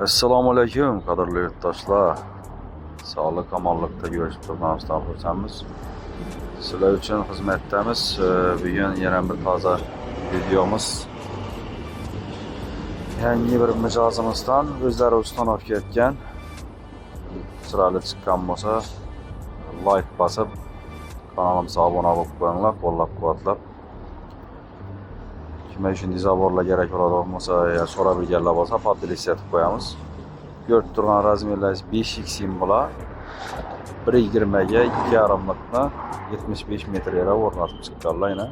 Assalomu alaykum qadrli yurtdoshlar. Sog'lik, omonlikda görüşüp turganimizdan xursandmiz. Sizlar uchun xizmatdamiz. Bugun yana bir toza videomuz. Yangi bir mijozimizdan o'zlari ustanov ketgan. Chiroyli chiqqan bo'lsa, like bosib, kanalimizga obuna bo'lib qo'yinglar, qo'llab-quvvatlab. Kimga shunday zavorlar kerak bo'ladigan bo'lsa, ya so'rab bilganlar bo'lsa, poddelist etib qo'yamiz. Görüp turgan razmerler 5x bo'lar. 1.20 ga 2.5likni 75 metrga o'rnatib chiqqanlar yana.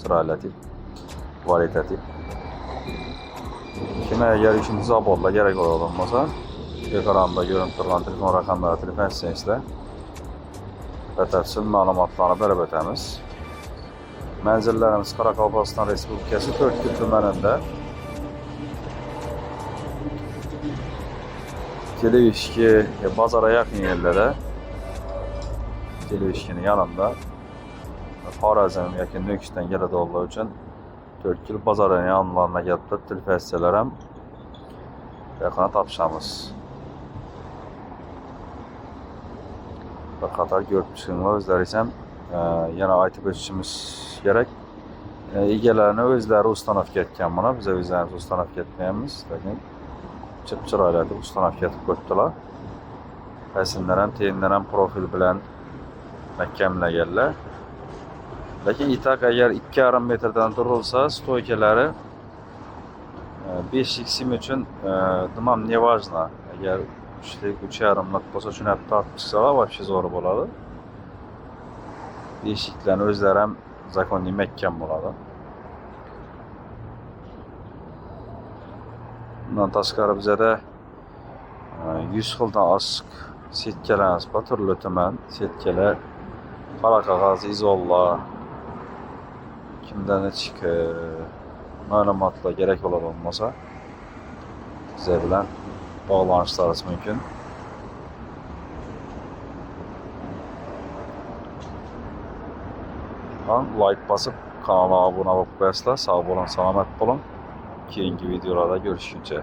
Chiroyli tip, kvalitativ. Kimga agar shunday zavorlar kerak bo'ladigan bo'lsa, ekranda ko'rinib turgan telefon raqamlari telefon etsangizlar, batafsil ma'lumotlarni berib o'tamiz. Manzillarimiz Qoraqalpog'iston Respublikasi To'rtko'l tumanida. Televishki bozora yaqin yerlarda. Televishkining yanında Xorazm yoki Nukusdan keladiganlar uchun To'rtko'l bozorining yonlarına kelib telefon etsalar ham yaqinda topishamiz. Bir qator ko'rib chiqinglar, o'zlaringiz ham yana aytib o'tishimiz kerak. Egalarini o'zlari ustanov ketgan buni, biz o'zlarimiz ustanov ketmaymiz, lekin chiroyli deb ustanov ketib qo'yibdilar. Rasmlar ham, teyinlar ham profil bilan mahkamlaganlar. Lekin itak agar 2,5 metrdan turilsa, stoykalari 5x uchun tamam nevajno. Agar 3,5lik bo'lsa, shuni ham tortib chiqsalar, вообще zo'r bo'ladi. Beshiklarni o'zlari ham zakonli mahkam bo'ladi. Bundan tashqari bizada 100 xildan oshiq setkalarimiz bor, turli tuman setkalar, qora qog'oz, izollar, kimdan nechik ma'lumotlar kerak bo'ladigan bo'lsa, bizlar bilan bog'lanishlaringiz mumkin. Like basıp kanala abone olup qo'yasizlar. Sağ olun, salomat bo'lin. Keyingi videolarda görüşünce.